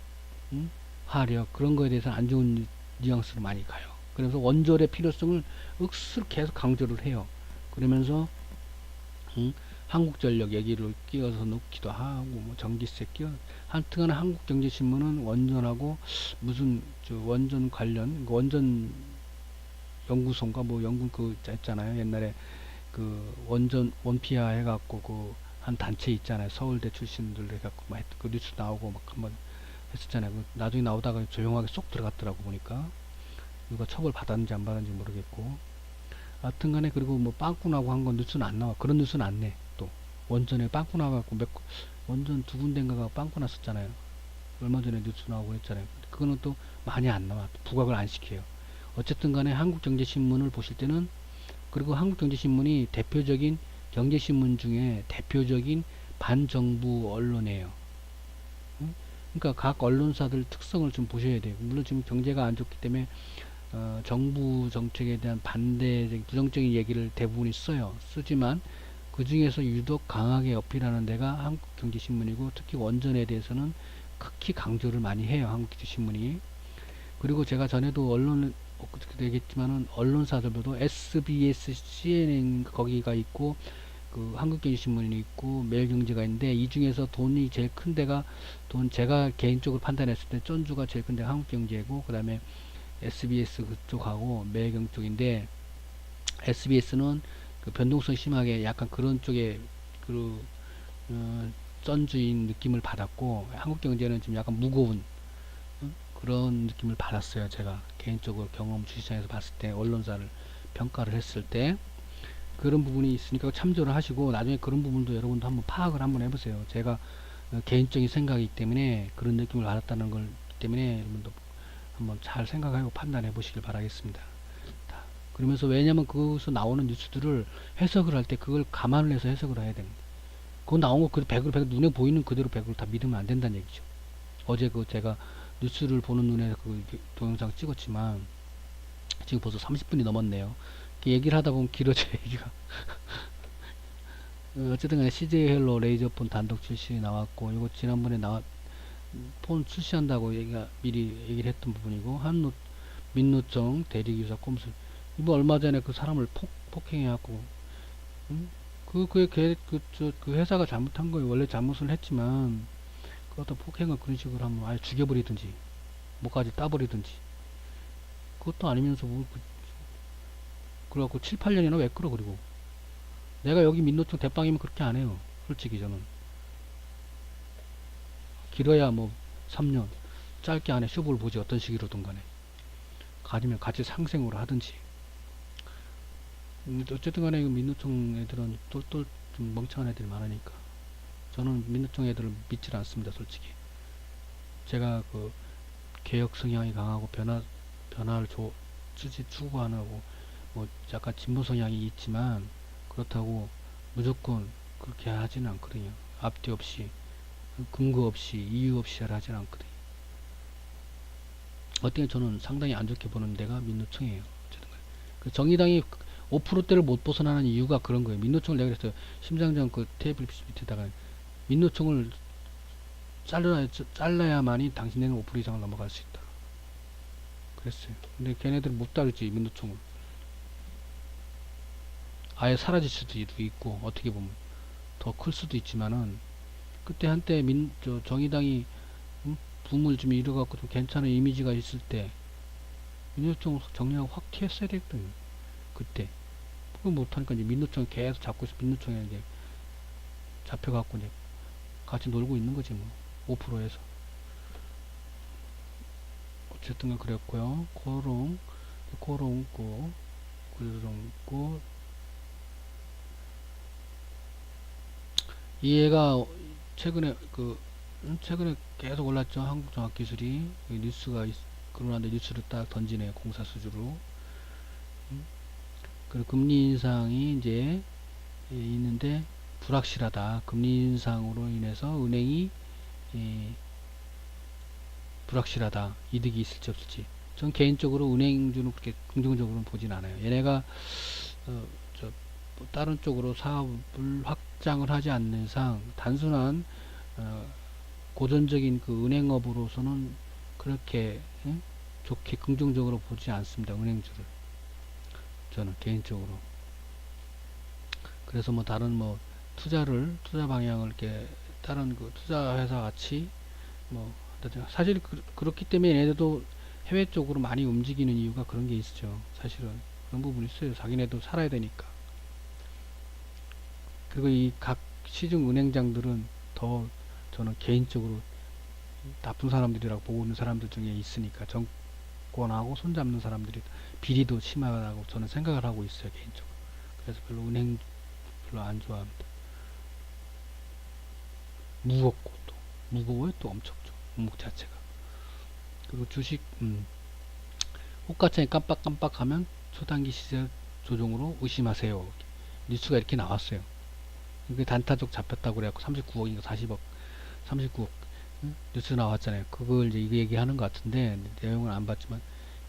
화력 그런 거에 대해서 안 좋은 뉘앙스로 많이 가요. 그래서 원전의 필요성을 억수로 계속 강조를 해요. 그러면서 응? 한국전력 얘기를 끼워서 넣기도 하고 뭐 전기세 끼워 하여튼간에 한국경제신문은 원전하고 무슨 저 원전 관련 원전 연구소인가 뭐 연구 그 있잖아요. 옛날에 그 원전 원피아 해갖고 그 한 단체 있잖아요. 서울대 출신들 해갖고 막 그 뉴스 나오고 막 한번 했었잖아요. 그 나중에 나오다가 조용하게 쏙 들어갔더라고 보니까 누가 처벌 받았는지 안 받았는지 모르겠고 하여튼간에 그리고 뭐 빵꾸나고 한 건 뉴스는 안 나와. 그런 뉴스는 안 내. 또 원전에 빵꾸 나갖고 원전 두 군데인가가 빵꾸 났었잖아요. 얼마 전에 뉴스 나오고 했잖아요. 그거는 또 많이 안 나와. 부각을 안 시켜요. 어쨌든 간에 한국경제신문을 보실 때는 그리고 한국경제신문이 대표적인 경제신문 중에 대표적인 반정부 언론이에요. 응? 그러니까 각 언론사들 특성을 좀 보셔야 돼요. 물론 지금 경제가 안 좋기 때문에 정부 정책에 대한 반대적인 부정적인 얘기를 대부분 써요. 쓰지만 그 중에서 유독 강하게 어필하는 데가 한국경제신문이고 특히 원전에 대해서는 극히 강조를 많이 해요. 한국경제신문이. 그리고 제가 전에도 언론 어떻게 얘기했지만은 언론사들도 SBS, CNN 거기가 있고 그 한국경제신문이 있고 매일경제가 있는데 이 중에서 돈이 제일 큰 데가 돈 제가 개인적으로 판단했을 때 전주가 제일 큰 데가 한국경제고 그 다음에 SBS 그쪽하고 매경 쪽인데 SBS는 그 변동성 심하게 약간 그런 쪽에 그 쩐주인 느낌을 받았고 한국경제는 좀 약간 무거운 그런 느낌을 받았어요. 제가 개인적으로 경험 주시장에서 봤을 때 언론사를 평가를 했을 때 그런 부분이 있으니까 참조를 하시고 나중에 그런 부분도 여러분도 한번 파악을 한번 해보세요. 제가 개인적인 생각이기 때문에 그런 느낌을 받았다는 걸 때문에 여러분도 한번 잘 생각하고 판단해 보시길 바라겠습니다. 그러면서 왜냐면 거기서 나오는 뉴스들을 해석을 할 때 그걸 감안을 해서 해석을 해야 됩니다. 그거 나온 거 그대로 100% 눈에 보이는 그대로 100% 다 믿으면 안 된다는 얘기죠. 어제 그 제가 뉴스를 보는 눈에 그 동영상 찍었지만 지금 벌써 30분이 넘었네요. 얘기를 하다 보면 길어져요, 얘기가. 어쨌든 간에 CJ 헬로 레이저폰 단독 출시 나왔고 이거 지난번에 폰 출시한다고 얘기가 미리 얘기를 했던 부분이고 민노총 대리기사 꼼수 이거 얼마 전에 그 사람을 폭행해갖고 응? 그 회사가 잘못한 거예요. 원래 잘못을 했지만 그것도 폭행을 그런 식으로 하면 아예 죽여버리든지 뭐까지 따버리든지 그것도 아니면서 그래갖고 7, 8년이나 왜 끌어 그리고 내가 여기 민노총 대빵이면 그렇게 안 해요. 솔직히 저는 길어야 뭐 3년 짧게 안에 쇼부를 보지 어떤 식으로든 간에 가지면 같이 상생으로 하든지 어쨌든 간에 민노총 애들은 똘똘 좀 멍청한 애들이 많으니까 저는 민노총 애들을 믿질 않습니다. 솔직히 제가 그 개혁 성향이 강하고 변화를 추구하고 뭐 약간 진보 성향이 있지만 그렇다고 무조건 그렇게 하지는 않거든요. 앞뒤 없이 근거 없이 이유 없이 하지는 않거든요. 어떻게 저는 상당히 안 좋게 보는 데가 민노총이에요. 그 정의당이 5%대를 못 벗어나는 이유가 그런 거예요. 민노총을 내가 그랬어요. 심상정 그 테이블 밑에다가 민노총을 잘라야만이 당신네는 5% 이상을 넘어갈 수 있다. 그랬어요. 근데 걔네들은 못 다루지 민노총을. 아예 사라질 수도 있고 어떻게 보면 더 클 수도 있지만은 그때 한때 정의당이 붐을 좀 이뤄갖고 좀 괜찮은 이미지가 있을 때 민노총 정리하고 확 튀었어야 되거든요. 그때 그거 못하니까 이제 민노총 계속 잡고 있어. 민노총에 이제 잡혀갖고 이제 같이 놀고 있는 거지 뭐 5%에서 어쨌든 그랬고요. 코롱 고 그리고 이 애가 최근에 계속 올랐죠. 한국종합기술이 뉴스가 그러는데 뉴스를 딱 던지네 공사 수주로. 그리고 금리 인상이 이제 있는데 불확실하다. 금리 인상으로 인해서 은행이 불확실하다. 이득이 있을지 없을지. 전 개인적으로 은행주는 그렇게 긍정적으로는 보진 않아요. 얘네가 어, 뭐 다른 쪽으로 사업을 확장을 하지 않는 이상 단순한 어, 고전적인 그 은행업으로서는 그렇게 좋게 긍정적으로 보지 않습니다. 은행주를 저는 개인적으로. 그래서 뭐 다른 뭐 투자 방향을 이렇게 다른 그 투자 회사 같이 뭐 사실 그렇기 때문에 얘네들도 해외 쪽으로 많이 움직이는 이유가 그런 게 있죠. 사실은 그런 부분이 있어요. 자기네도 살아야 되니까. 그리고 이 각 시중 은행장들은 더 저는 개인적으로 나쁜 사람들이라고 보고 있는 사람들 중에 있으니까 정권하고 손잡는 사람들이 비리도 심하다고 저는 생각을 하고 있어요. 개인적으로. 그래서 별로 은행 별로 안 좋아합니다. 무겁고 또 무거워요. 또 엄청 종목 자체가. 그리고 주식 호가창이 깜빡깜빡하면 초단기 시세 조정으로 의심하세요. 뉴스가 이렇게 나왔어요. 이게 단타적 잡혔다고 그래갖고 39억인가 40억 39억 뉴스 나왔잖아요. 그걸 이제 이거 얘기하는 것 같은데 내용은 안 봤지만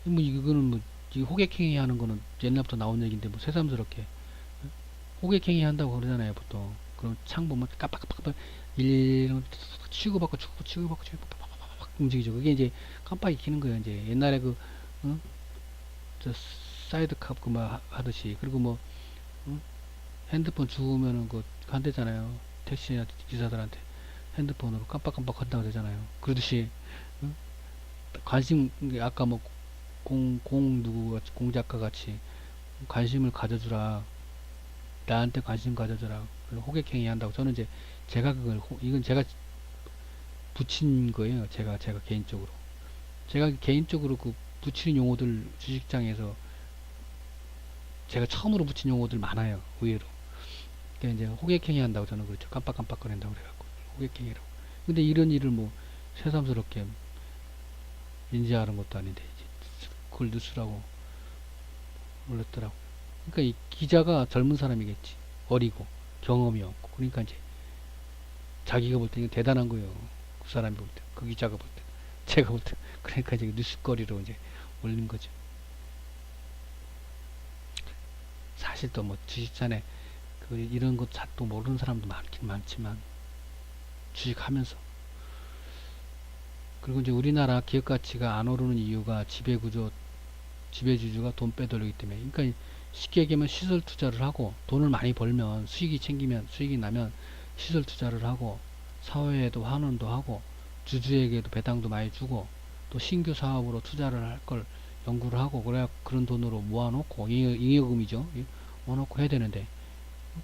뭐 이거는 뭐 호객행위 하는 거는 옛날부터 나온 얘기인데 뭐 새삼스럽게 호객행위 한다고 그러잖아요. 보통 그럼 창 보면 깜빡깜빡 일 치고받고 치고받고 움직이죠. 그게 이제 깜빡이 키는 거예요. 이제 옛날에 그 어? 저 사이드캅 그막 하듯이. 그리고 뭐 핸드폰 주우면은 그 간대잖아요. 택시나 기사들한테 핸드폰으로 깜빡깜빡 한다고 되잖아요. 그러듯이 관심 아까 뭐 공 누구 같이 공 작가 같이 관심을 가져주라. 나한테 관심 가져주라. 호객행위 한다고. 저는 이제 제가 그걸 이건 제가 붙인 거예요. 제가 개인적으로. 제가 개인적으로 그 붙이는 용어들 주식장에서 제가 처음으로 붙인 용어들 많아요. 의외로. 그러니까 이제 호객행위 한다고 저는 그렇죠. 깜빡깜빡거린다고 그래갖고 호객행위라고. 근데 이런 일을 뭐 새삼스럽게 인지하는 것도 아닌데 그걸 뉴스라고 올렸더라고. 그러니까 이 기자가 젊은 사람이겠지. 어리고 경험이 없고. 그러니까 이제 자기가 볼 때 이거 대단한 거예요. 그 사람이 볼 때, 그 기자가 볼 때, 제가 볼 때. 그러니까 이제 뉴스거리로 이제 올린 거죠. 사실 또 뭐 주식잔에 그 이런 것 잘 또 모르는 사람도 많긴 많지만 주식하면서. 그리고 이제 우리나라 기업 가치가 안 오르는 이유가 지배구조, 지배주주가 돈 빼돌리기 때문에. 그러니까 쉽게 얘기하면 시설 투자를 하고 돈을 많이 벌면 수익이 나면 시설 투자를 하고 사회에도 환원도 하고 주주에게도 배당도 많이 주고 또 신규 사업으로 투자를 할 걸 연구를 하고 그래야 그런 돈으로 모아놓고 잉여금이죠. 모아놓고 해야 되는데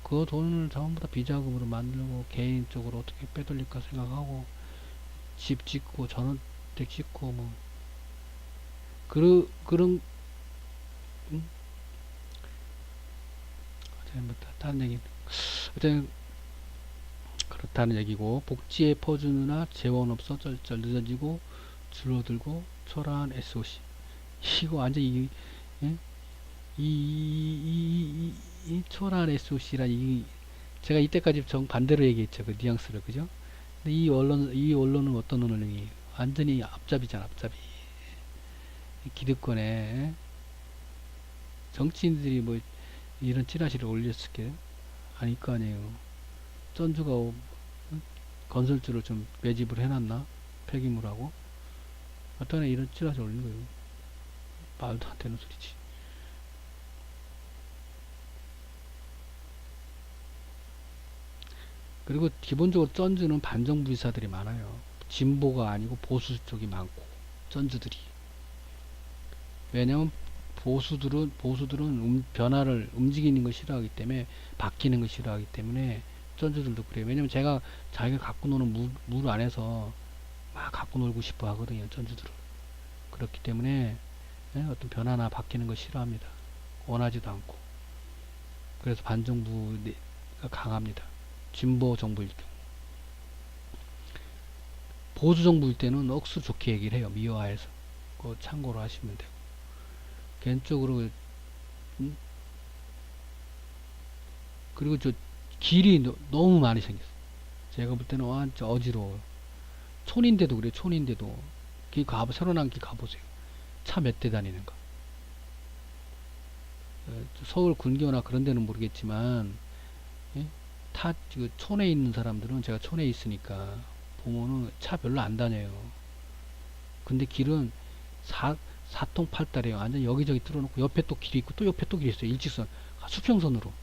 그 돈을 전부 다 비자금으로 만들고 개인적으로 어떻게 빼돌릴까 생각하고 집 짓고 전원택 짓고 뭐 그런 뭐 다른 얘기 어쨌든 그렇다는 얘기고 복지의 퍼주느라 재원없어 쩔쩔 늦어지고 줄어들고 초라한 SOC 이거 완전 예? 이 초라한 SOC란 제가 이때까지 정반대로 얘기했죠. 그 뉘앙스를 그죠? 근데 이 언론은 어떤 언론이 완전히 앞잡이잖아. 앞잡이 기득권에 정치인들이 뭐 이런 찌라시를 올렸을 게 아닐 거 아니에요. 전주가 건설주를 좀 매집을 해놨나? 폐기물하고 어떤 애 이런 찌라시 올린 거예요. 말도 안 되는 소리지. 그리고 기본적으로 전주는 반정부 이사들이 많아요. 진보가 아니고 보수 쪽이 많고 전주들이. 왜냐면 보수들은 변화를 움직이는 걸 싫어하기 때문에 바뀌는 걸 싫어하기 때문에 전주들도 그래요. 왜냐면 제가 자기가 갖고 노는 물 안에서 막 갖고 놀고 싶어 하거든요. 전주들은. 그렇기 때문에 어떤 변화나 바뀌는 걸 싫어합니다. 원하지도 않고. 그래서 반정부가 강합니다. 진보 정부일 경우. 보수 정부일 때는 억수 좋게 얘기를 해요. 미화해서. 그거 참고로 하시면 되고. 개인적으로 그리고 저 길이 너무 많이 생겼어. 제가 볼 때는 완전 어지러워요. 촌인데도 그래. 촌인데도 새로 난 길 가보세요. 차 몇 대 다니는가. 서울 근교나 그런 데는 모르겠지만, 예? 그 촌에 있는 사람들은, 제가 촌에 있으니까 보면은 차 별로 안 다녀요. 근데 길은 사통 팔달이에요. 완전 여기저기 뚫어놓고 옆에 또 길이 있고 또 옆에 또 길이 있어요. 일직선 수평선으로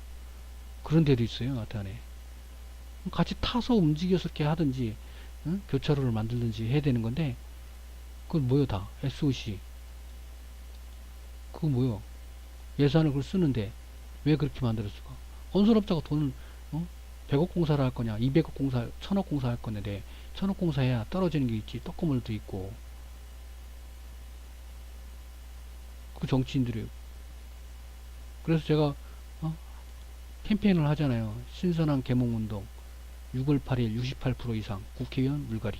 그런 데도 있어요. 나타내 같이 타서 움직여서 이렇게 하든지, 응? 교차로를 만들든지 해야 되는 건데, 그건 뭐요? 다 SOC. 그거 뭐요? 예산을 그걸 쓰는데 왜 그렇게 만들었을까? 건설업자가 돈을, 100억 공사를 할 거냐, 200억 공사, 1000억 공사 할 건데 1000억 공사해야 떨어지는 게 있지. 떡고물도 있고. 그 정치인들이. 그래서 제가 캠페인을 하잖아요. 신선한 개몽운동 6월 8일 68% 이상 국회의원 물갈이.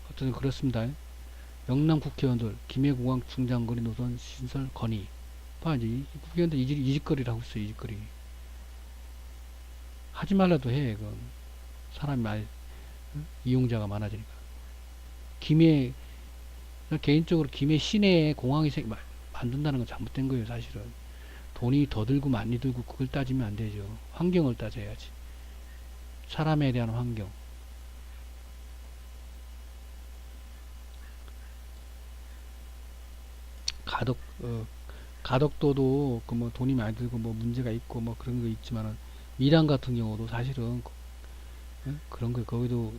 어쨌든 그렇습니다. 영남 국회의원들 김해공항 중장거리 노선 신설 건의. 봐, 이제 국회의원들 이짓거리를 하고 있어요. 이짓거리. 하지 말라도 해. 그건 사람이 많이, 이용자가 많아지니까. 김해, 개인적으로 김해 시내에 공항이 만든다는 건 잘못된 거예요. 사실은 돈이 더 들고 많이 들고 그걸 따지면 안 되죠. 환경을 따져야지. 사람에 대한 환경. 가덕 가덕도도 그 뭐 돈이 많이 들고 뭐 문제가 있고 뭐 그런 거 있지만은, 밀양 같은 경우도 사실은 그런 거. 거기도,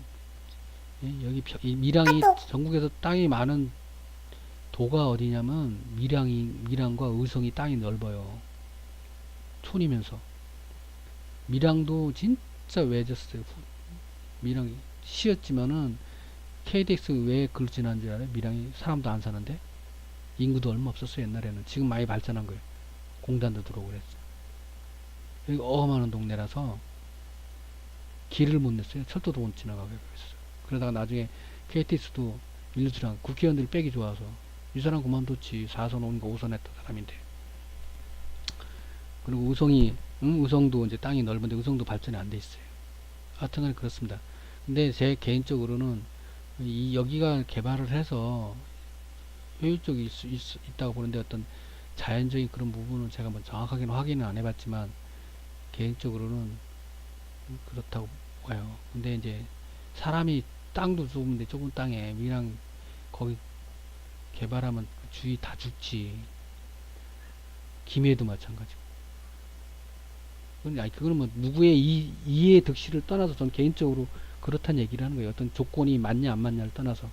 여기 이 밀양이 전국에서 땅이 많은 도가 어디냐면 밀양과 의성이 땅이 넓어요. 촌이면서. 밀양도 진짜 외졌어요. 밀양이 시였지만은 KDX 왜 그걸 지난 줄 알아요? 밀양이 사람도 안 사는데 인구도 얼마 없었어요. 옛날에는. 지금 많이 발전한 거예요. 공단도 들어오고 그랬어. 여기 어마어마한 동네라서 길을 못 냈어요. 철도도 못 지나가게 했어요. 그러다가 나중에 KTX도 밀리수랑 국회의원들이 빼기 좋아서 이 사람 그만뒀지. 4선 오니까 5선 했던 사람인데. 그리고 의성도 이제 땅이 넓은데 의성도 발전이 안 돼 있어요. 하여튼간 그렇습니다. 근데 제 개인적으로는 여기가 개발을 해서 효율적이 있다고 보는데, 어떤 자연적인 그런 부분은 제가 뭐 정확하게는 확인은 안 해봤지만 개인적으로는 그렇다고 봐요. 근데 이제 사람이 땅도 좁은데 좁은 땅에 밀양 거기 개발하면 그 주위 다 죽지. 김해도 마찬가지고. 그거는 뭐 누구의 이해 득실을 떠나서 전 개인적으로 그렇다는 얘기를 하는 거예요. 어떤 조건이 맞냐 안 맞냐를 떠나서.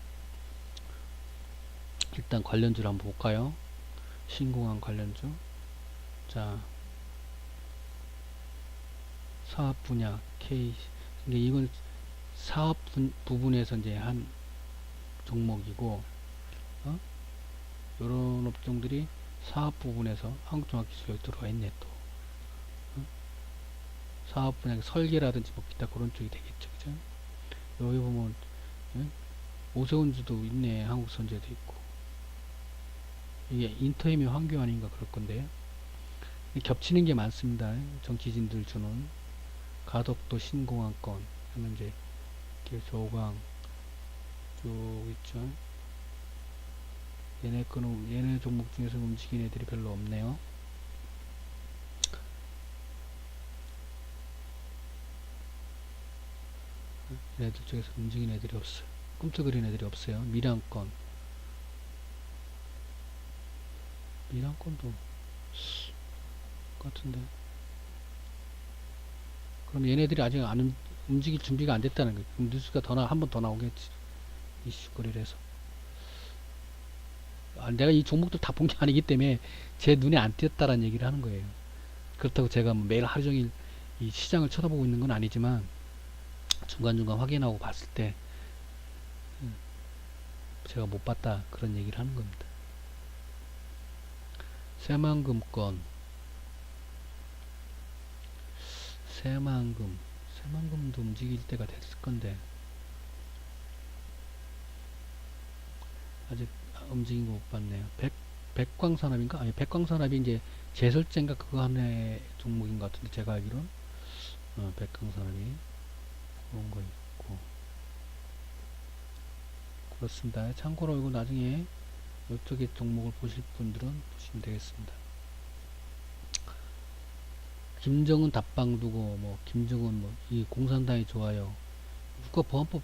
일단 관련주를 한번 볼까요? 신공항 관련주. 자, 사업 분야 K. 근데 이건 사업 부분에서 이제 한 종목이고, 이런 업종들이 사업 부분에서 한국종합기술이 들어와 있네. 또 사업 분야 설계라든지 뭐 기타 그런 쪽이 되겠죠. 그죠? 여기 보면, 예? 오세훈주도 있네. 한국선제도 있고. 이게 인터임이 황교 아닌가 그럴 건데요. 겹치는 게 많습니다. 정치진들 주는 가덕도 신공항권 하면 이제 조강 쭉 있죠. 얘네 종목 중에서 움직이는 애들이 별로 없네요. 얘네들 중에서 움직이는 애들이 없어요. 꿈틀거리는 애들이 없어요. 밀양권도 같은데. 그럼 얘네들이 아직 안 움직일 준비가 안 됐다는 거예요. 그럼 뉴스가 한 번 더 나오겠지. 이슈거리를 해서. 내가 이 종목들 다 본 게 아니기 때문에 제 눈에 안 띄었다라는 얘기를 하는 거예요. 그렇다고 제가 뭐 매일 하루 종일 이 시장을 쳐다보고 있는 건 아니지만 중간중간 확인하고 봤을 때 제가 못 봤다 그런 얘기를 하는 겁니다. 새만금권, 새만금도 움직일 때가 됐을 건데 아직 움직인 거 못 봤네요. 백광산업인가? 아니, 백광산업이 이제 제설제인가 그거 하나의 종목인 것 같은데 제가 알기론 백광산업이 그런 거 있고 그렇습니다. 참고로 이거 나중에 이쪽에 종목을 보실 분들은 보시면 되겠습니다. 김정은 답방 두고 뭐 김정은 뭐 이 공산당이 좋아요. 국가보안법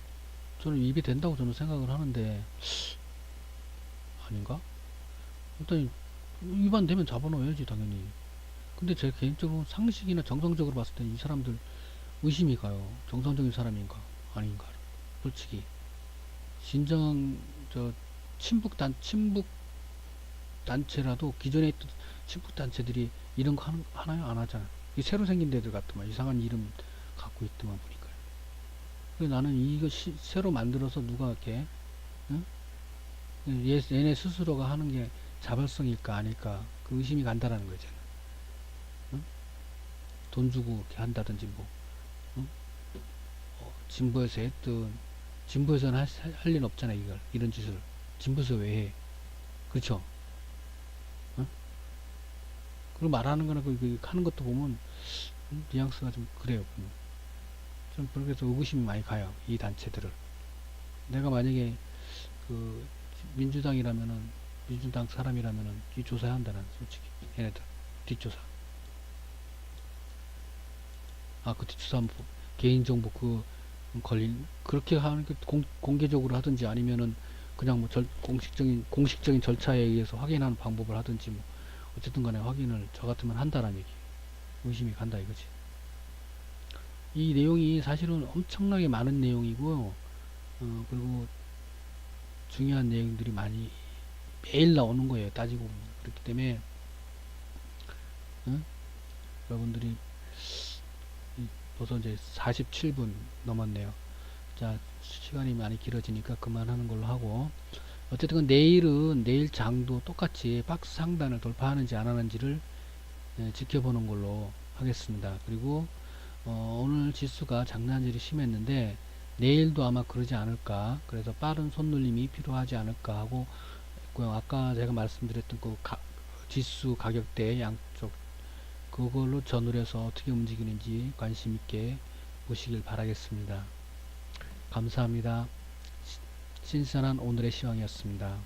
저는 위배된다고 저는 생각을 하는데 아닌가? 일단 위반되면 잡아놓아야지 당연히. 근데 제 개인적으로 상식이나 정상적으로 봤을 때 이 사람들 의심이 가요. 정상적인 사람인가 아닌가. 솔직히 진정한 저 친북 단체라도 기존에 있던 친북 단체들이 이런 거 하나요? 안 하잖아. 이 새로 생긴 데들 같더만 이상한 이름 갖고 있더만 보니까. 그래서 나는 이거 새로 만들어서 누가 이렇게 응? 얘네 스스로가 하는 게 자발성일까 아닐까 그 의심이 간다라는 거잖아. 응? 돈 주고 이렇게 한다든지 뭐 응? 진보에서 했든 진보에서는 할 일 없잖아 이걸 이런 짓을 진보에서 왜 해? 그렇죠? 응? 그리고 말하는 거나 하는 것도 보면 뉘앙스가 좀 그래요. 좀 그래서 의구심이 많이 가요 이 단체들을. 내가 만약에 그 민주당이라면은 민주당 사람이라면은 뒷조사해야 한다는 솔직히 얘네들 뒷조사. 아 그 뒷조사 개인정보 그 걸린 그렇게 하는 게 공개적으로 하든지 아니면은 그냥 뭐 공식적인 절차에 의해서 확인하는 방법을 하든지 뭐 어쨌든 간에 확인을 저 같으면 한다라는 얘기. 의심이 간다 이거지. 이 내용이 사실은 엄청나게 많은 내용이고요. 그리고 중요한 내용들이 많이 매일 나오는 거예요. 따지고 보면. 그렇기 때문에 응? 여러분들이 벌써 이제 47분 넘었네요. 자, 시간이 많이 길어지니까 그만하는 걸로 하고 어쨌든 내일은 내일 장도 똑같이 박스 상단을 돌파하는지 안 하는지를 지켜보는 걸로 하겠습니다. 그리고 오늘 지수가 장난질이 심했는데 내일도 아마 그러지 않을까. 그래서 빠른 손놀림이 필요하지 않을까 하고 있고요. 아까 제가 말씀드렸던 그 지수 가격대 양쪽 그걸로 전후해서 어떻게 움직이는지 관심 있게 보시길 바라겠습니다. 감사합니다. 신선한 오늘의 시황이었습니다.